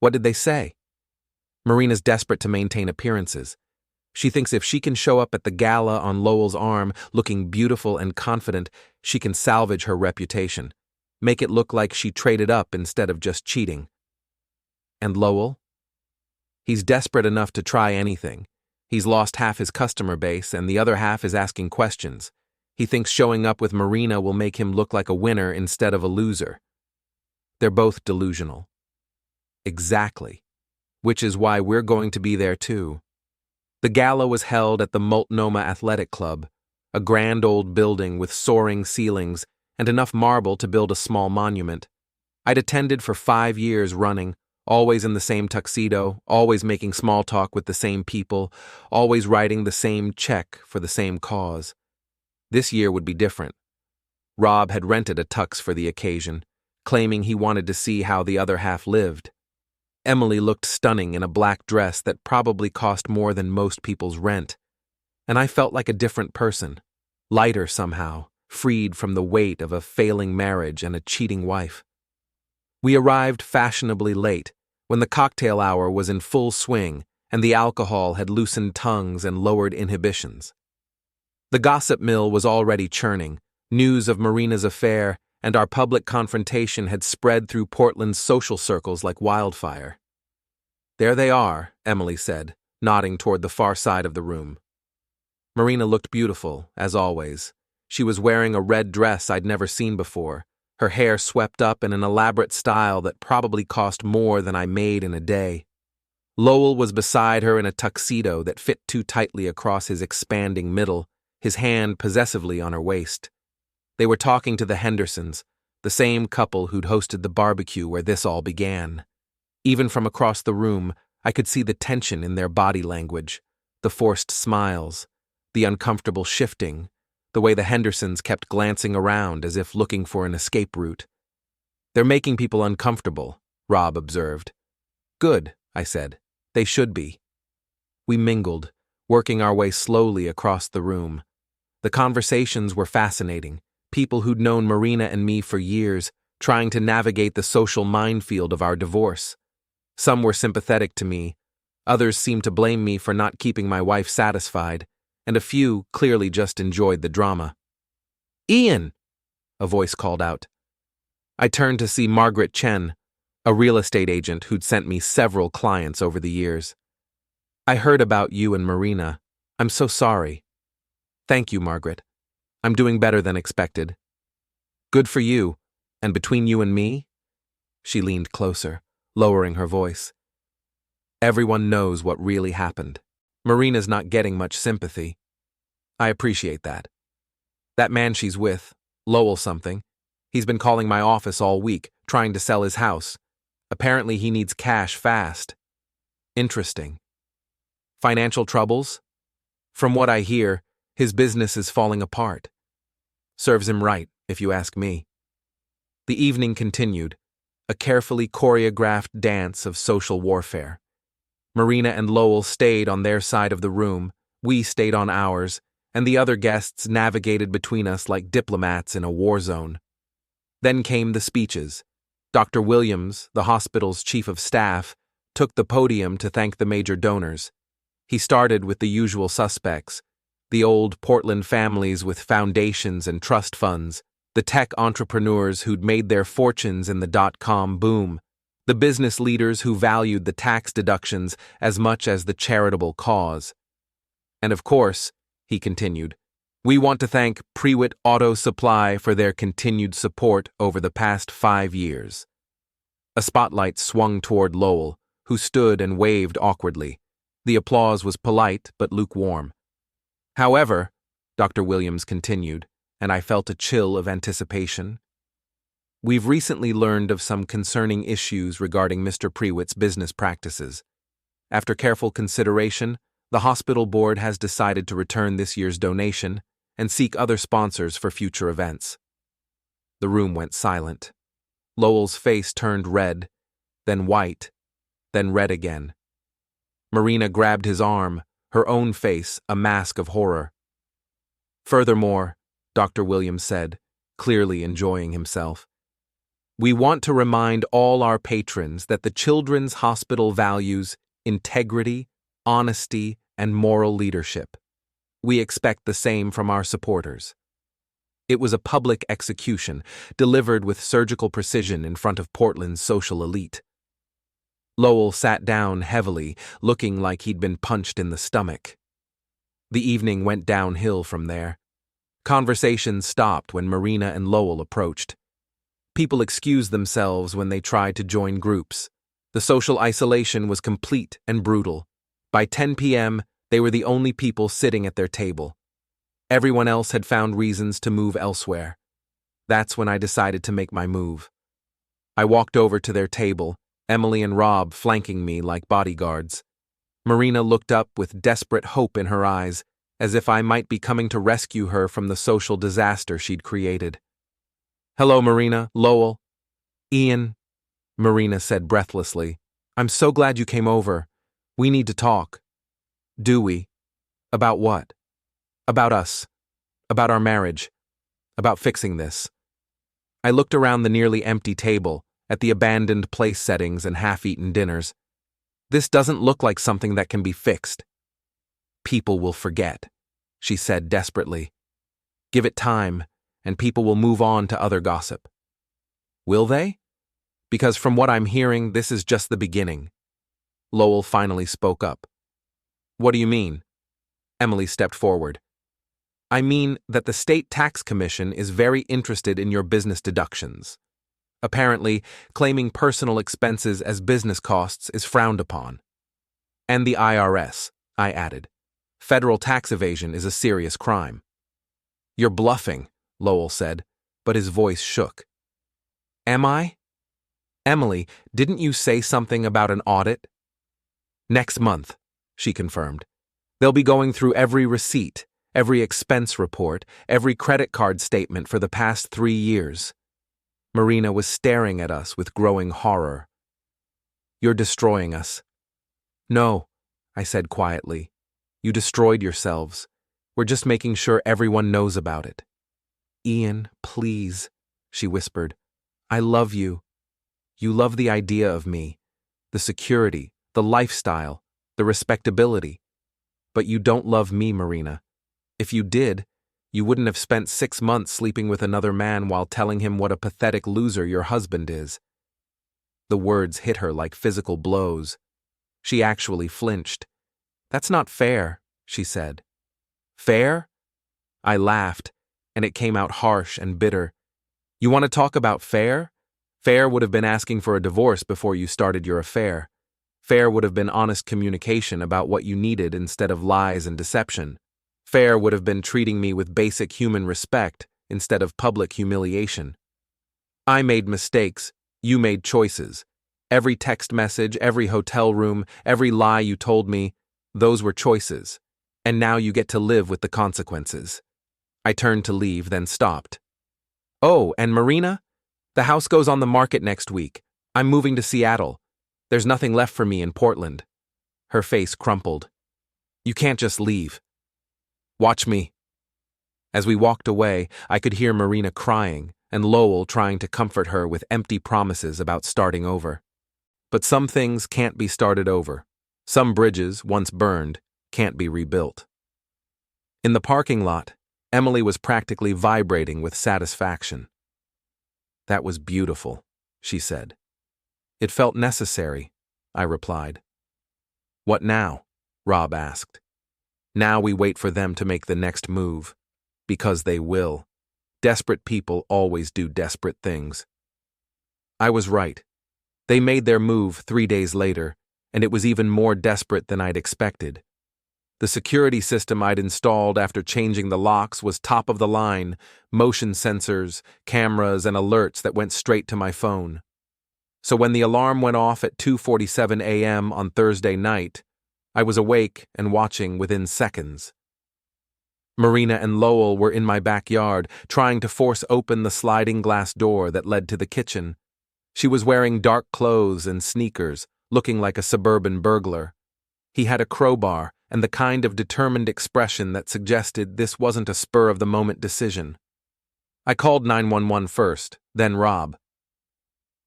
"What did they say?" "Marina's desperate to maintain appearances. She thinks if she can show up at the gala on Lowell's arm, looking beautiful and confident, she can salvage her reputation. Make it look like she traded up instead of just cheating." "And Lowell?" "He's desperate enough to try anything. He's lost half his customer base, and the other half is asking questions. He thinks showing up with Marina will make him look like a winner instead of a loser." "They're both delusional." "Exactly. Which is why we're going to be there too." The gala was held at the Multnomah Athletic Club, a grand old building with soaring ceilings and enough marble to build a small monument. I'd attended for 5 years running, always in the same tuxedo, always making small talk with the same people, always writing the same check for the same cause. This year would be different. Rob had rented a tux for the occasion, claiming he wanted to see how the other half lived. Emily looked stunning in a black dress that probably cost more than most people's rent, and I felt like a different person, lighter somehow, freed from the weight of a failing marriage and a cheating wife. We arrived fashionably late, when the cocktail hour was in full swing and the alcohol had loosened tongues and lowered inhibitions. The gossip mill was already churning. News of Marina's affair and our public confrontation had spread through Portland's social circles like wildfire. "There they are," Emily said, nodding toward the far side of the room. Marina looked beautiful, as always. She was wearing a red dress I'd never seen before, her hair swept up in an elaborate style that probably cost more than I made in a day. Lowell was beside her in a tuxedo that fit too tightly across his expanding middle, his hand possessively on her waist. They were talking to the Hendersons, the same couple who'd hosted the barbecue where this all began. Even from across the room, I could see the tension in their body language, the forced smiles, the uncomfortable shifting, the way the Hendersons kept glancing around as if looking for an escape route. "They're making people uncomfortable," Rob observed. "Good," I said. "They should be." We mingled, working our way slowly across the room. The conversations were fascinating. People who'd known Marina and me for years, trying to navigate the social minefield of our divorce. Some were sympathetic to me, others seemed to blame me for not keeping my wife satisfied, and a few clearly just enjoyed the drama. "Ian!" a voice called out. I turned to see Margaret Chen, a real estate agent who'd sent me several clients over the years. "I heard about you and Marina. I'm so sorry." "Thank you, Margaret. I'm doing better than expected." "Good for you. And between you and me?" She leaned closer, lowering her voice. "Everyone knows what really happened. Marina's not getting much sympathy. I appreciate that. That man she's with, Lowell something, he's been calling my office all week, trying to sell his house. Apparently he needs cash fast." "Interesting. Financial troubles?" "From what I hear, his business is falling apart." "Serves him right, if you ask me." The evening continued, a carefully choreographed dance of social warfare. Marina and Lowell stayed on their side of the room, we stayed on ours, and the other guests navigated between us like diplomats in a war zone. Then came the speeches. Dr. Williams, the hospital's chief of staff, took the podium to thank the major donors. He started with the usual suspects, the old Portland families with foundations and trust funds, the tech entrepreneurs who'd made their fortunes in the dot-com boom, the business leaders who valued the tax deductions as much as the charitable cause. "And of course," he continued, "we want to thank Prewitt Auto Supply for their continued support over the past 5 years." A spotlight swung toward Lowell, who stood and waved awkwardly. The applause was polite but lukewarm. However, Dr. Williams continued, and I felt a chill of anticipation. We've recently learned of some concerning issues regarding Mr. Prewitt's business practices. After careful consideration, the hospital board has decided to return this year's donation and seek other sponsors for future events. The room went silent. Lowell's face turned red, then white, then red again. Marina grabbed his arm, her own face a mask of horror. Furthermore, Dr. Williams said, clearly enjoying himself, we want to remind all our patrons that the Children's Hospital values integrity, honesty, and moral leadership. We expect the same from our supporters. It was a public execution, delivered with surgical precision in front of Portland's social elite. Lowell sat down heavily, looking like he'd been punched in the stomach. The evening went downhill from there. Conversations stopped when Marina and Lowell approached. People excused themselves when they tried to join groups. The social isolation was complete and brutal. By 10 p.m., they were the only people sitting at their table. Everyone else had found reasons to move elsewhere. That's when I decided to make my move. I walked over to their table, Emily and Rob flanking me like bodyguards. Marina looked up with desperate hope in her eyes, as if I might be coming to rescue her from the social disaster she'd created. Hello, Marina, Lowell. Ian, Marina said breathlessly. I'm so glad you came over. We need to talk. Do we? About what? About us. About our marriage. About fixing this. I looked around the nearly empty table, at the abandoned place settings and half-eaten dinners. This doesn't look like something that can be fixed. People will forget, she said desperately. Give it time, and people will move on to other gossip. Will they? Because from what I'm hearing, this is just the beginning. Lowell finally spoke up. What do you mean? Emily stepped forward. I mean that the State Tax Commission is very interested in your business deductions. Apparently, claiming personal expenses as business costs is frowned upon. And the IRS, I added. Federal tax evasion is a serious crime. You're bluffing, Lowell said, but his voice shook. Am I? Emily, didn't you say something about an audit? Next month, she confirmed. They'll be going through every receipt, every expense report, every credit card statement for the past 3 years. Marina was staring at us with growing horror. You're destroying us. No, I said quietly. You destroyed yourselves. We're just making sure everyone knows about it. Ian, please, she whispered. I love you. You love the idea of me, the security, the lifestyle, the respectability. But you don't love me, Marina. If you did, you wouldn't have spent 6 months sleeping with another man while telling him what a pathetic loser your husband is. The words hit her like physical blows. She actually flinched. That's not fair, she said. Fair? I laughed, and it came out harsh and bitter. You want to talk about fair? Fair would have been asking for a divorce before you started your affair. Fair would have been honest communication about what you needed instead of lies and deception. Fair would have been treating me with basic human respect instead of public humiliation. I made mistakes, you made choices. Every text message, every hotel room, every lie you told me, those were choices. And now you get to live with the consequences. I turned to leave, then stopped. Oh, and Marina? The house goes on the market next week. I'm moving to Seattle. There's nothing left for me in Portland. Her face crumpled. You can't just leave. Watch me. As we walked away, I could hear Marina crying and Lowell trying to comfort her with empty promises about starting over. But some things can't be started over. Some bridges, once burned, can't be rebuilt. In the parking lot, Emily was practically vibrating with satisfaction. That was beautiful, she said. It felt necessary, I replied. What now? Rob asked. Now we wait for them to make the next move. Because they will. Desperate people always do desperate things. I was right. They made their move 3 days later, and it was even more desperate than I'd expected. The security system I'd installed after changing the locks was top of the line: motion sensors, cameras, and alerts that went straight to my phone. So when the alarm went off at 2:47 a.m. on Thursday night, I was awake and watching within seconds. Marina and Lowell were in my backyard, trying to force open the sliding glass door that led to the kitchen. She was wearing dark clothes and sneakers, looking like a suburban burglar. He had a crowbar and the kind of determined expression that suggested this wasn't a spur-of-the-moment decision. I called 911 first, then Rob.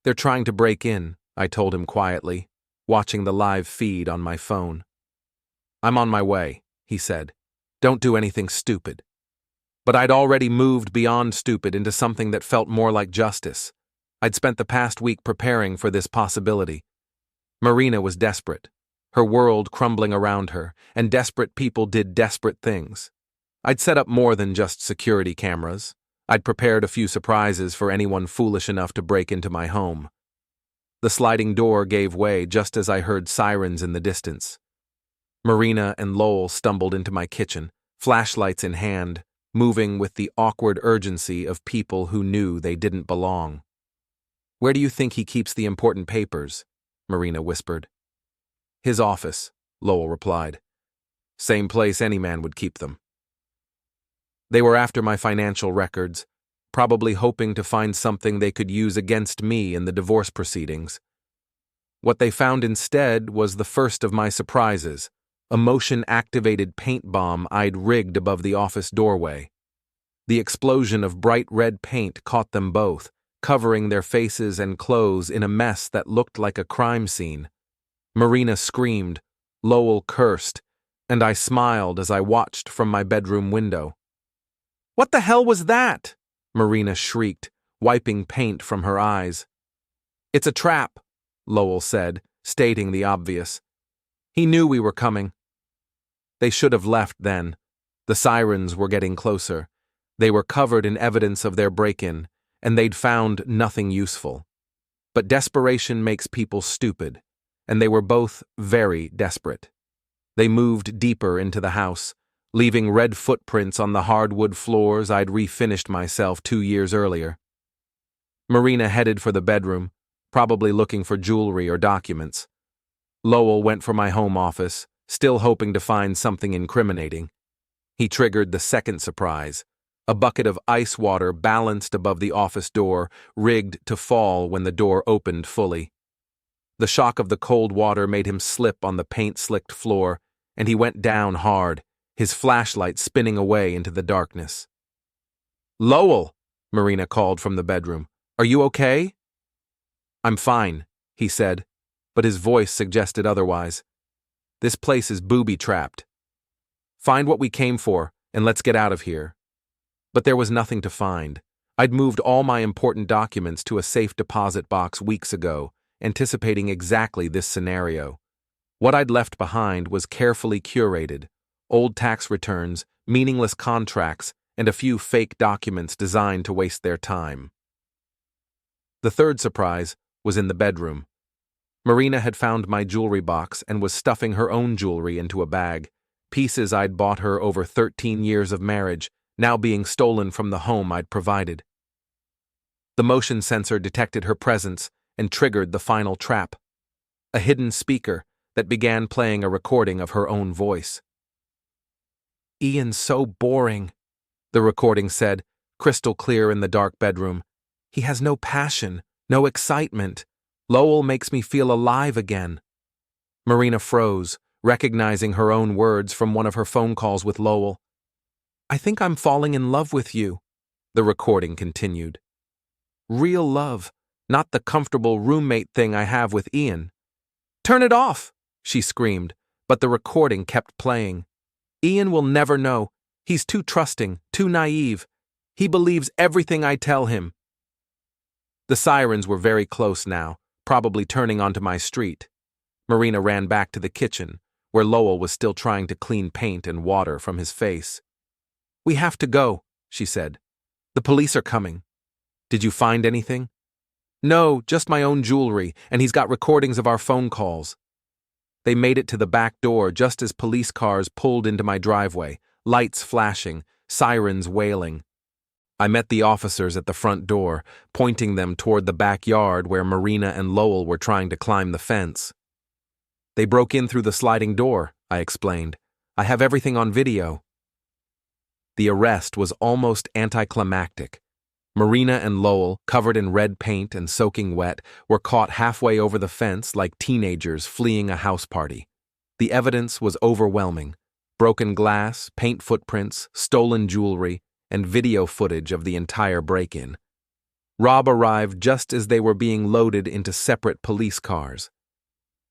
"They're trying to break in," I told him quietly, watching the live feed on my phone. "I'm on my way," he said. "Don't do anything stupid." But I'd already moved beyond stupid into something that felt more like justice. I'd spent the past week preparing for this possibility. Marina was desperate, her world crumbling around her, and desperate people did desperate things. I'd set up more than just security cameras. I'd prepared a few surprises for anyone foolish enough to break into my home. The sliding door gave way just as I heard sirens in the distance. Marina and Lowell stumbled into my kitchen, flashlights in hand, moving with the awkward urgency of people who knew they didn't belong. "Where do you think he keeps the important papers?" Marina whispered. "His office," Lowell replied. "Same place any man would keep them." They were after my financial records, probably hoping to find something they could use against me in the divorce proceedings. What they found instead was the first of my surprises: a motion-activated paint bomb I'd rigged above the office doorway. The explosion of bright red paint caught them both, covering their faces and clothes in a mess that looked like a crime scene. Marina screamed, Lowell cursed, and I smiled as I watched from my bedroom window. "What the hell was that?" Marina shrieked, wiping paint from her eyes. "It's a trap," Lowell said, stating the obvious. "He knew we were coming." They should have left then. The sirens were getting closer. They were covered in evidence of their break-in, and they'd found nothing useful. But desperation makes people stupid, and they were both very desperate. They moved deeper into the house, leaving red footprints on the hardwood floors I'd refinished myself 2 years earlier. Marina headed for the bedroom, probably looking for jewelry or documents. Lowell went for my home office, still hoping to find something incriminating. He triggered the second surprise: a bucket of ice water balanced above the office door, rigged to fall when the door opened fully. The shock of the cold water made him slip on the paint-slicked floor, and he went down hard, his flashlight spinning away into the darkness. "Lowell," Marina called from the bedroom. "Are you okay?" "I'm fine," he said, but his voice suggested otherwise. "This place is booby-trapped. Find what we came for, and let's get out of here." But there was nothing to find. I'd moved all my important documents to a safe deposit box weeks ago, anticipating exactly this scenario. What I'd left behind was carefully curated: old tax returns, meaningless contracts, and a few fake documents designed to waste their time. The third surprise was in the bedroom. Marina had found my jewelry box and was stuffing her own jewelry into a bag, pieces I'd bought her over 13 years of marriage, now being stolen from the home I'd provided. The motion sensor detected her presence and triggered the final trap: a hidden speaker that began playing a recording of her own voice. "Ian's so boring," the recording said, crystal clear in the dark bedroom. "He has no passion, no excitement. Lowell makes me feel alive again." Marina froze, recognizing her own words from one of her phone calls with Lowell. "I think I'm falling in love with you," the recording continued. "Real love, not the comfortable roommate thing I have with Ian." "Turn it off!" she screamed, but the recording kept playing. "Ian will never know. He's too trusting, too naive. He believes everything I tell him." The sirens were very close now, probably turning onto my street. Marina ran back to the kitchen, where Lowell was still trying to clean paint and water from his face. "We have to go," she said. "The police are coming." "Did you find anything?" "No, just my own jewelry, and he's got recordings of our phone calls." They made it to the back door just as police cars pulled into my driveway, lights flashing, sirens wailing. I met the officers at the front door, pointing them toward the backyard where Marina and Lowell were trying to climb the fence. "They broke in through the sliding door," I explained. "I have everything on video." The arrest was almost anticlimactic. Marina and Lowell, covered in red paint and soaking wet, were caught halfway over the fence like teenagers fleeing a house party. The evidence was overwhelming: broken glass, paint footprints, stolen jewelry, and video footage of the entire break-in. Rob arrived just as they were being loaded into separate police cars.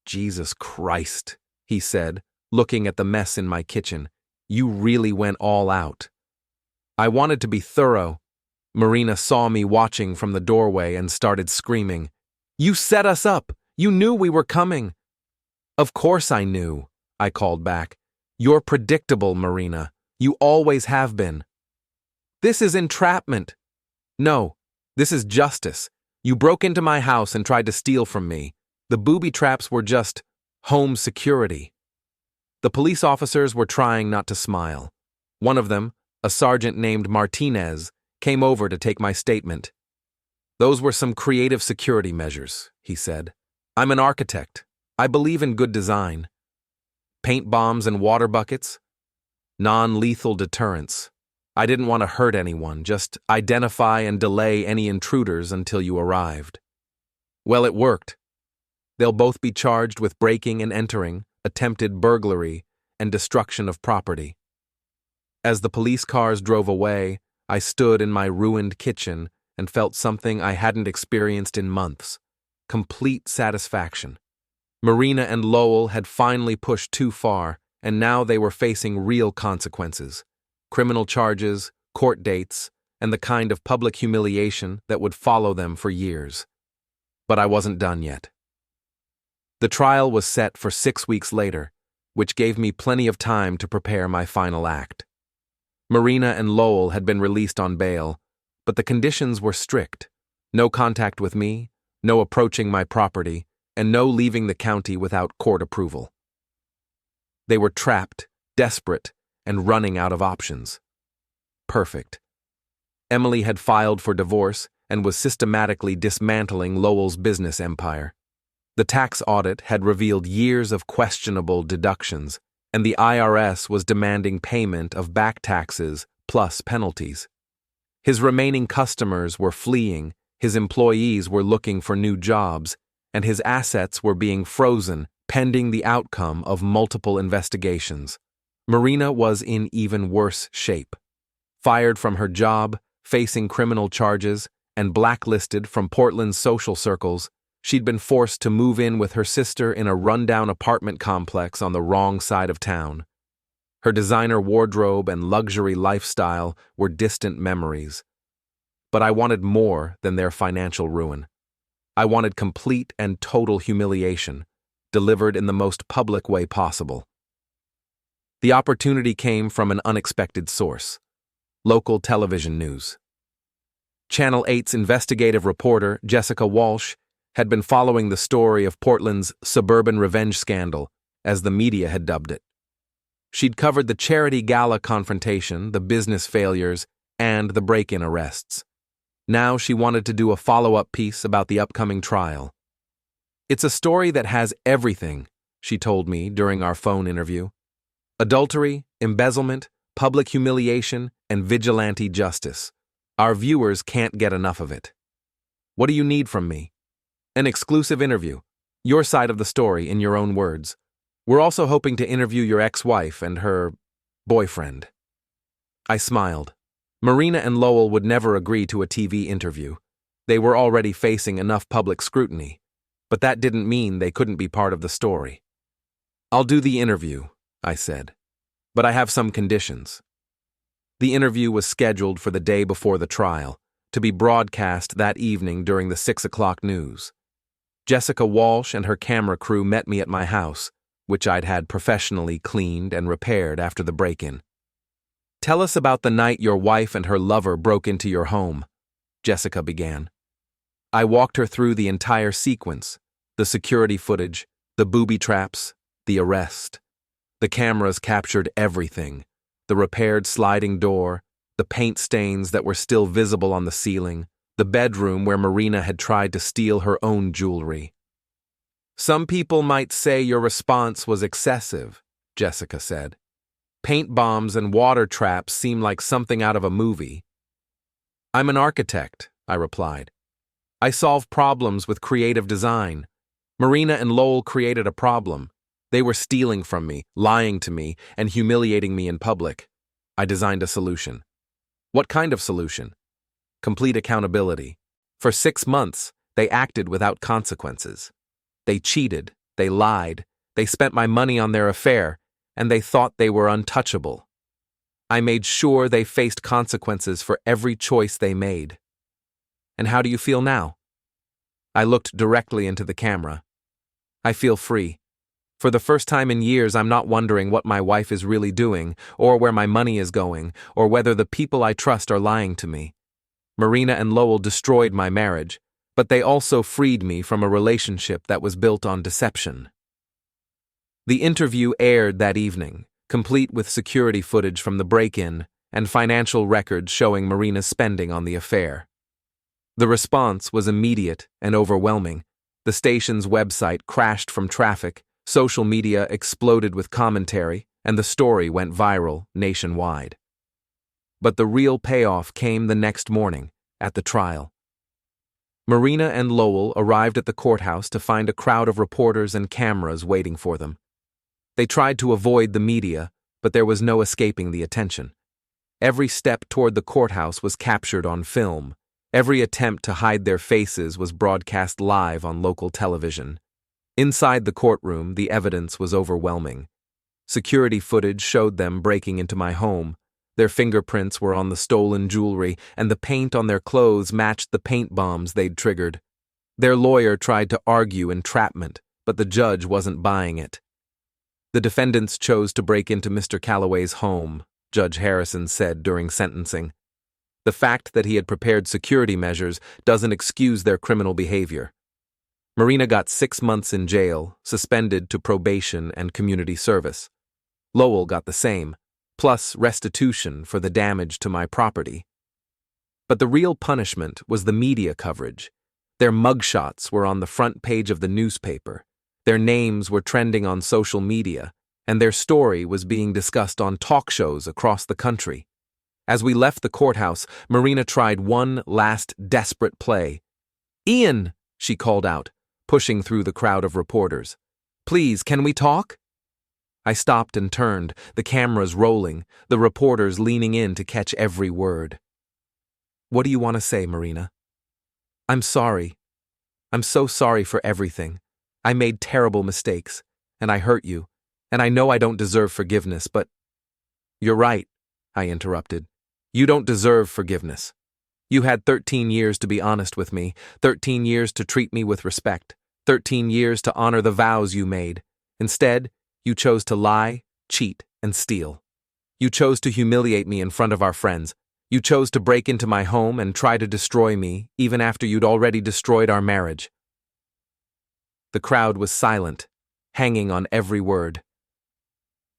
"Jesus Christ," he said, looking at the mess in my kitchen. "You really went all out." I wanted to be thorough. Marina saw me watching from the doorway and started screaming, "You set us up! You knew we were coming!" "Of course I knew," I called back. "You're predictable, Marina. You always have been." "This is entrapment." "No, this is justice. You broke into my house and tried to steal from me. The booby traps were just home security." The police officers were trying not to smile. One of them, a sergeant named Martinez, came over to take my statement. "Those were some creative security measures," he said. "I'm an architect. I believe in good design. Paint bombs and water buckets? Non-lethal deterrence. I didn't want to hurt anyone, just identify and delay any intruders until you arrived." Well, it worked. They'll both be charged with breaking and entering, attempted burglary, and destruction of property. As the police cars drove away, I stood in my ruined kitchen and felt something I hadn't experienced in months: complete satisfaction. Marina and Lowell had finally pushed too far, and now they were facing real consequences: criminal charges, court dates, and the kind of public humiliation that would follow them for years. But I wasn't done yet. The trial was set for 6 weeks later, which gave me plenty of time to prepare my final act. Marina and Lowell had been released on bail, but the conditions were strict: no contact with me, no approaching my property, and no leaving the county without court approval. They were trapped, desperate, and running out of options. Perfect. Emily had filed for divorce and was systematically dismantling Lowell's business empire. The tax audit had revealed years of questionable deductions, and the IRS was demanding payment of back taxes plus penalties. His remaining customers were fleeing, his employees were looking for new jobs, and his assets were being frozen pending the outcome of multiple investigations. Marina was in even worse shape. Fired from her job, facing criminal charges, and blacklisted from Portland's social circles, she'd been forced to move in with her sister in a rundown apartment complex on the wrong side of town. Her designer wardrobe and luxury lifestyle were distant memories. But I wanted more than their financial ruin. I wanted complete and total humiliation, delivered in the most public way possible. The opportunity came from an unexpected source: local television news. Channel 8's investigative reporter, Jessica Walsh, had been following the story of Portland's suburban revenge scandal, as the media had dubbed it. She'd covered the charity gala confrontation, the business failures, and the break-in arrests. Now she wanted to do a follow-up piece about the upcoming trial. "It's a story that has everything," she told me during our phone interview. "Adultery, embezzlement, public humiliation, and vigilante justice. Our viewers can't get enough of it. What do you need from me? An exclusive interview. Your side of the story in your own words. We're also hoping to interview your ex-wife and her boyfriend." I smiled. Marina and Lowell would never agree to a TV interview. They were already facing enough public scrutiny, but that didn't mean they couldn't be part of the story. "I'll do the interview," I said, "but I have some conditions." The interview was scheduled for the day before the trial, to be broadcast that evening during the 6 o'clock news. Jessica Walsh and her camera crew met me at my house, which I'd had professionally cleaned and repaired after the break-in. "Tell us about the night your wife and her lover broke into your home," Jessica began. I walked her through the entire sequence: the security footage, the booby traps, the arrest. The cameras captured everything: the repaired sliding door, the paint stains that were still visible on the ceiling, the bedroom where Marina had tried to steal her own jewelry. "Some people might say your response was excessive," Jessica said. "Paint bombs and water traps seem like something out of a movie." "I'm an architect," I replied. "I solve problems with creative design. Marina and Lowell created a problem. They were stealing from me, lying to me, and humiliating me in public. I designed a solution." "What kind of solution?" "Complete accountability. For 6 months, they acted without consequences. They cheated, they lied, they spent my money on their affair, and they thought they were untouchable. I made sure they faced consequences for every choice they made." "And how do you feel now?" I looked directly into the camera. "I feel free. For the first time in years, I'm not wondering what my wife is really doing, or where my money is going, or whether the people I trust are lying to me. Marina and Lowell destroyed my marriage, but they also freed me from a relationship that was built on deception." The interview aired that evening, complete with security footage from the break-in and financial records showing Marina's spending on the affair. The response was immediate and overwhelming. The station's website crashed from traffic, social media exploded with commentary, and the story went viral nationwide. But the real payoff came the next morning, at the trial. Marina and Lowell arrived at the courthouse to find a crowd of reporters and cameras waiting for them. They tried to avoid the media, but there was no escaping the attention. Every step toward the courthouse was captured on film. Every attempt to hide their faces was broadcast live on local television. Inside the courtroom, the evidence was overwhelming. Security footage showed them breaking into my home. Their fingerprints were on the stolen jewelry, and the paint on their clothes matched the paint bombs they'd triggered. Their lawyer tried to argue entrapment, but the judge wasn't buying it. "The defendants chose to break into Mr. Calloway's home," Judge Harrison said during sentencing. "The fact that he had prepared security measures doesn't excuse their criminal behavior." Marina got 6 months in jail, suspended to probation and community service. Lowell got the same, plus restitution for the damage to my property. But the real punishment was the media coverage. Their mugshots were on the front page of the newspaper, their names were trending on social media, and their story was being discussed on talk shows across the country. As we left the courthouse, Marina tried one last desperate play. "Ian," she called out, pushing through the crowd of reporters. "Please, can we talk?" I stopped and turned, the cameras rolling, the reporters leaning in to catch every word. "What do you want to say, Marina?" "I'm sorry. I'm so sorry for everything. I made terrible mistakes, and I hurt you, and I know I don't deserve forgiveness, but—" "You're right," I interrupted. "You don't deserve forgiveness. You had 13 years to be honest with me, 13 years to treat me with respect, 13 years to honor the vows you made. Instead, you chose to lie, cheat, and steal. You chose to humiliate me in front of our friends. You chose to break into my home and try to destroy me, even after you'd already destroyed our marriage." The crowd was silent, hanging on every word.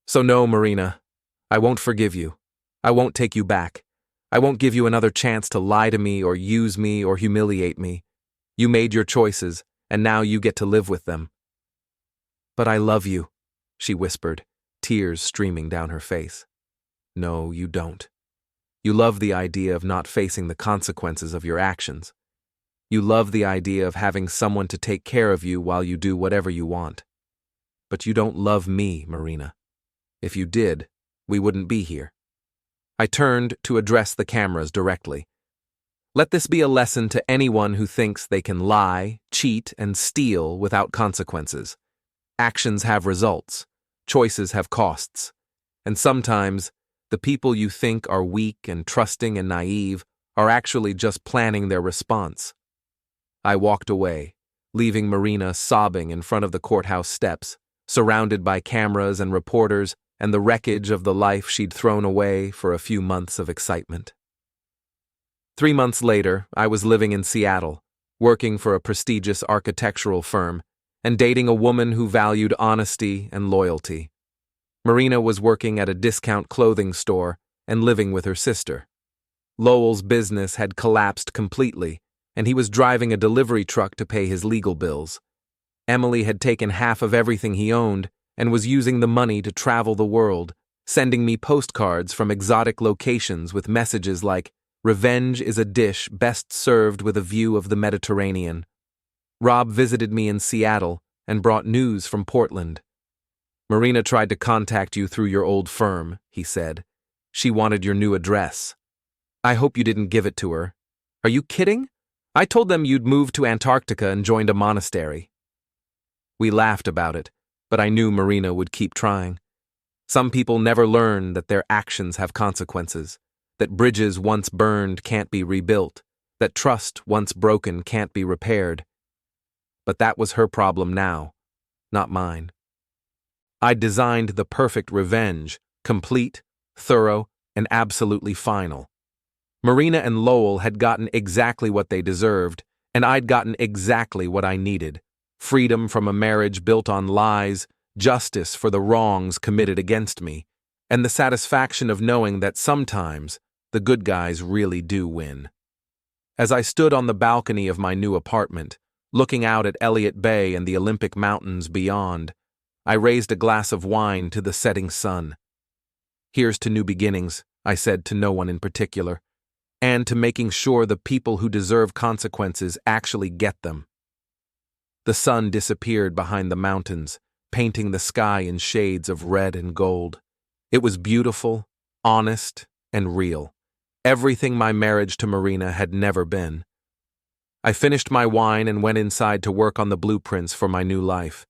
"So no, Marina, I won't forgive you. I won't take you back. I won't give you another chance to lie to me or use me or humiliate me. You made your choices, and now you get to live with them." "But I love you," she whispered, tears streaming down her face. "No, you don't. You love the idea of not facing the consequences of your actions. You love the idea of having someone to take care of you while you do whatever you want. But you don't love me, Marina. If you did, we wouldn't be here." I turned to address the cameras directly. "Let this be a lesson to anyone who thinks they can lie, cheat, and steal without consequences. Actions have results, choices have costs, and sometimes the people you think are weak and trusting and naive are actually just planning their response." I walked away, leaving Marina sobbing in front of the courthouse steps, surrounded by cameras and reporters and the wreckage of the life she'd thrown away for a few months of excitement. 3 months later, I was living in Seattle, working for a prestigious architectural firm, and dating a woman who valued honesty and loyalty. Marina was working at a discount clothing store and living with her sister. Lowell's business had collapsed completely, and he was driving a delivery truck to pay his legal bills. Emily had taken half of everything he owned and was using the money to travel the world, sending me postcards from exotic locations with messages like, "Revenge is a dish best served with a view of the Mediterranean." Rob visited me in Seattle and brought news from Portland. "Marina tried to contact you through your old firm," he said. "She wanted your new address. I hope you didn't give it to her." "Are you kidding? I told them you'd moved to Antarctica and joined a monastery." We laughed about it, but I knew Marina would keep trying. Some people never learn that their actions have consequences, that bridges once burned can't be rebuilt, that trust once broken can't be repaired. But that was her problem now, not mine. I designed the perfect revenge, complete, thorough, and absolutely final. Marina and Lowell had gotten exactly what they deserved, and I'd gotten exactly what I needed: freedom from a marriage built on lies, justice for the wrongs committed against me, and the satisfaction of knowing that sometimes the good guys really do win. As I stood on the balcony of my new apartment, looking out at Elliott Bay and the Olympic Mountains beyond, I raised a glass of wine to the setting sun. "Here's to new beginnings," I said to no one in particular, "and to making sure the people who deserve consequences actually get them." The sun disappeared behind the mountains, painting the sky in shades of red and gold. It was beautiful, honest, and real. Everything my marriage to Marina had never been. I finished my wine and went inside to work on the blueprints for my new life.